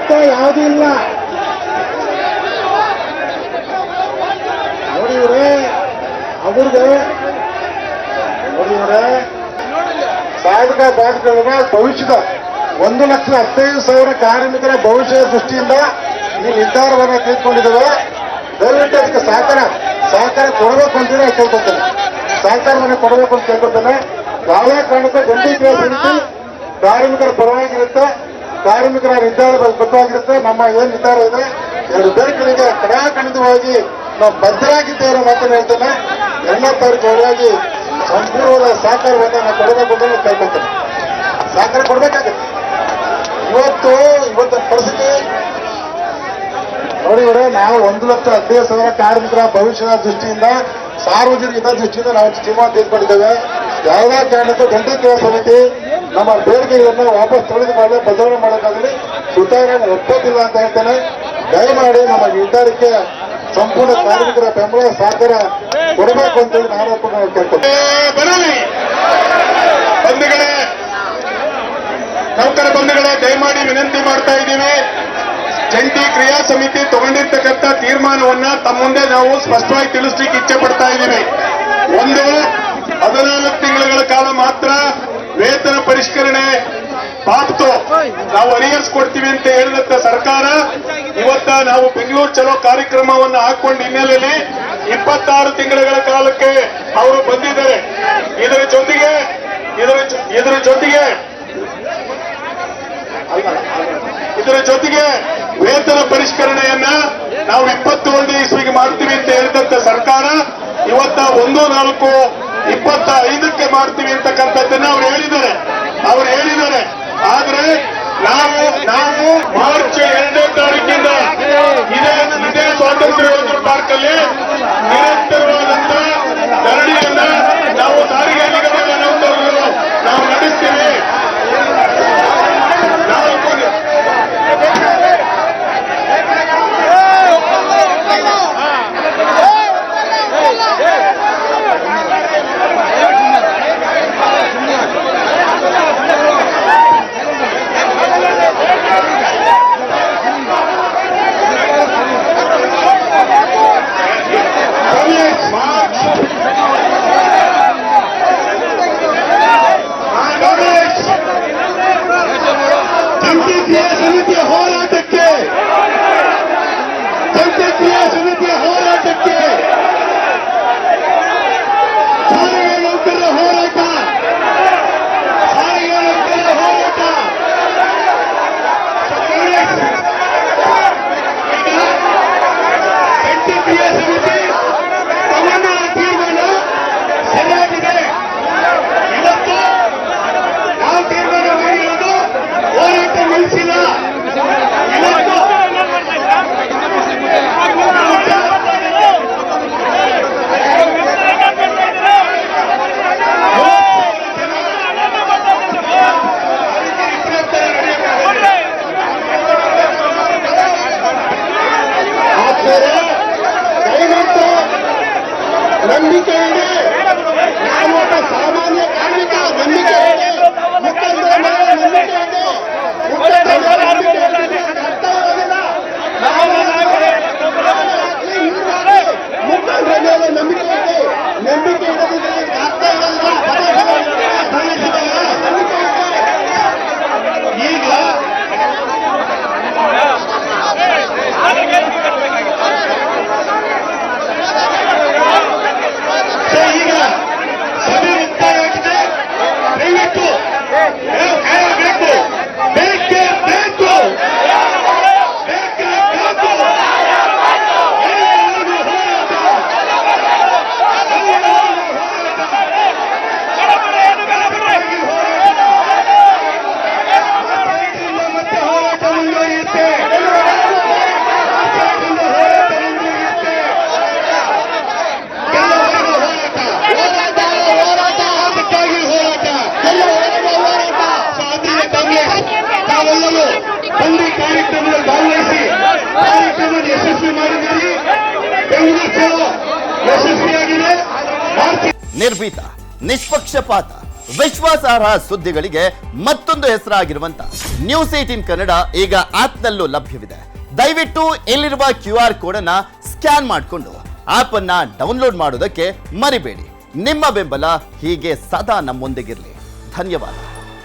ಅಂತ ಯಾವುದೂ ಇಲ್ಲ. ನೋಡಿವ್ರೆ ಅವ್ರಿಗೆ ನೋಡಿವ್ರೆ ಸಾಧಕ ಬಾಧಕಗಳ ಭವಿಷ್ಯದ 1,15,000 ಕಾರ್ಮಿಕರ ಭವಿಷ್ಯದ ದೃಷ್ಟಿಯಿಂದ ಈ ನಿರ್ಧಾರವನ್ನು ತೆಗೆದುಕೊಂಡಿದ್ದೇವೆ. ದಯವಿಟ್ಟು ಅದಕ್ಕೆ ಸಹಕಾರ ಕೊಡಬೇಕು ಅಂತೇಳಿ ಕೇಳ್ಕೊತೇನೆ. ಸಹಕಾರವನ್ನು ಕೊಡಬೇಕು ಅಂತ ಕೇಳ್ಕೊತೇನೆ. ಯಾವುದೇ ಕಾರಣಕ್ಕೂ ಜಂಟಿ ಕ್ರಿಯಾ ಸಮಿತಿ ಕಾರ್ಮಿಕರ ಪರವಾಗಿರುತ್ತೆ, ಕಾರ್ಮಿಕರ ನಿರ್ಧಾರ ಬದ್ಧವಾಗಿರುತ್ತೆ. ನಮ್ಮ ಏನ್ ನಿರ್ಧಾರ ಇದೆ 2 ಬೇಡಿಕೆಗಳಿಗೆ ಕಡಾಖಂಡಿತವಾಗಿ ನಾವು ಬದ್ಧರಾಗಿದ್ದೇವೆ ಮಾತನ್ನು ಹೇಳ್ತೇನೆ. 2ನೇ ತಾರೀಕು ಒಳಗಾಗಿ ಸಂಪೂರ್ಣವಾದ ಸಹಕಾರವನ್ನು ನಾವು ಕೊಡಬೇಕು ಅಂತ ಕೇಳ್ಕೊತೇನೆ. ಸಹಕಾರ ಕೊಡಬೇಕಾಗುತ್ತೆ. ಇವತ್ತು ಪರಿಸ್ಥಿತಿ ನೋಡಿದ್ರೆ ನಾವು 1,15,000 ಕಾರ್ಮಿಕರ ಭವಿಷ್ಯದ ದೃಷ್ಟಿಯಿಂದ ಸಾರ್ವಜನಿಕ ಹಿತದೃಷ್ಟಿಯಿಂದ ನಾವು ತೀರ್ಮಾನ ತೆಗೆದುಕೊಂಡಿದ್ದೇವೆ. ಯಾವುದೇ ಕಾರಣಕ್ಕೂ ಜಂಟಿ ಕ್ರಿಯಾ ಸಮಿತಿ ನಮ್ಮ ಬೇಡಿಕೆಗಳನ್ನು ವಾಪಸ್ ತೆಗೆದುಕೊಳ್ಳಲು ಬದಲಾವಣೆ ಮಾಡೋಕ್ಕಾಗಲಿ ಸುತಾರ ಒಪ್ಪೋದಿಲ್ಲ ಅಂತ ಹೇಳ್ತೇನೆ. ದಯಮಾಡಿ ನಮ್ಮ ನಿರ್ಧಾರಕ್ಕೆ ಸಂಪೂರ್ಣ ಕಾರ್ಮಿಕರ ಬೆಂಬಲ ಸಹಕಾರ ಕೊಡಬೇಕು ಅಂತೇಳಿ ನಾನು ಕೇಳ್ಕೊಳ್ತೇನೆ. ನೌಕರ ಬಂಧುಗಳೇ, ದಯಮಾಡಿ ವಿನಂತಿ ಮಾಡ್ತಾ ಇದ್ದೀವಿ. ಜಂಟಿ ಕ್ರಿಯಾ ಸಮಿತಿ ತಗೊಂಡಿರ್ತಕ್ಕಂಥ ತೀರ್ಮಾನವನ್ನ ತಮ್ಮ ಮುಂದೆ ನಾವು ಸ್ಪಷ್ಟವಾಗಿ ತಿಳಿಸ್ಲಿಕ್ಕೆ ಇಚ್ಛೆ ಪಡ್ತಾ ಇದ್ದೀವಿ. 14 ತಿಂಗಳ ಕಾಲ ಮಾತ್ರ ವೇತನ ಪರಿಷ್ಕರಣೆ ಬಾಪ್ತು ನಾವು ಅರಿಯರ್ಸ್ ಕೊಡ್ತೀವಿ ಅಂತ ಹೇಳಿದಂತ ಸರ್ಕಾರ ಇವತ್ತ ನಾವು ಬೆಂಗಳೂರು ಚಲೋ ಕಾರ್ಯಕ್ರಮವನ್ನು ಹಾಕೊಂಡು ಹಿನ್ನೆಲೆಯಲ್ಲಿ 26 ತಿಂಗಳ ಕಾಲಕ್ಕೆ ಅವರು ಬಂದಿದ್ದಾರೆ. ಇದರ ಜೊತೆಗೆ ವೇತನ ಪರಿಷ್ಕರಣೆಯನ್ನ ನಾವು 21 ಇಸ್ವಿಗೆ ಮಾಡ್ತೀವಿ ಅಂತ ಹೇಳಿದಂತ ಸರ್ಕಾರ ಇವತ್ತ 1/4/25ಕ್ಕೆ ಮಾಡ್ತೀವಿ ಅಂತಕ್ಕಂಥದ್ದನ್ನ ಅವ್ರು ಹೇಳಿದ್ದಾರೆ. ಆದ್ರೆ ನಾವು ಮಾರ್ಚ್ 2ನೇ ತಾರೀಕಿಂದ ಇದೇ ಸ್ವಾತಂತ್ರ್ಯ ಯೋಜನಾ ಪಾರ್ಕ್ ಅಲ್ಲಿ ನಿರಂತರವಾದಂತ ಧರಣಿಯನ್ನ ನಾವು ಸಾರಿಗೆ ನಿಗಮದ ನೌಕರರು ನಾವು ನಡೆಸ್ತೀವಿ. ನಂಬಿಕೆ ಇದೆ. ನಾನು ಒಬ್ಬ ಸಾಮಾನ್ಯ ಕಾರ್ಮಿಕ, ನಂಬಿಕೆ ಇದೆ. ಮುಖಂಡರ ಮೇಲೆ ನಂಬಿಕೆ ಇದೆ. ಮುಖಂಡರ ಮೇಲೆ ನಂಬಿಕೆ ಇದೆ. ನಂಬಿಕೆ ಇಡದಿದ್ರೆ ಅರ್ಥ ಇರಲ್ಲ. ಈಗ ಸಭೆ ಮುಕ್ತಾಯವಾಗಿದೆ. ದಯವಿಟ್ಟು ಕಾಯಬೇಕು, ಬೇಕೇ ಬೇಕು, ಮತ್ತೆ ಹೋರಾಟ ಮುಂದುವರಿಯುತ್ತೆ. ಬಂದು ಕಾರ್ಯಕ್ರಮದಲ್ಲಿ ಭಾಗವಹಿಸಿ ಕಾರ್ಯಕ್ರಮವನ್ನು ಯಶಸ್ವಿ ಮಾಡಿದ್ದೀರಿ. ಬೆಂಗಳೂರು ಯಶಸ್ವಿಯಾಗಿದೆ. ನಿರ್ಭೀತ, ನಿಷ್ಪಕ್ಷಪಾತ, ವಿಶ್ವಾಸಾರ್ಹ ಸುದ್ದಿಗಳಿಗೆ ಮತ್ತೊಂದು ಹೆಸರಾಗಿರುವಂತ ನ್ಯೂಸ್ 18 ಕನ್ನಡ ಈಗ ಆಪ್ನಲ್ಲೂ ಲಭ್ಯವಿದೆ. ದಯವಿಟ್ಟು ಇಲ್ಲಿರುವ QR ಕೋಡ್ ಅನ್ನ ಸ್ಕ್ಯಾನ್ ಮಾಡಿಕೊಂಡು ಆಪ್ ಅನ್ನ ಡೌನ್ಲೋಡ್ ಮಾಡೋದಕ್ಕೆ ಮರಿಬೇಡಿ. ನಿಮ್ಮ ಬೆಂಬಲ ಹೀಗೆ ಸದಾ ನಮ್ಮೊಂದಿಗಿರಲಿ. ಧನ್ಯವಾದ.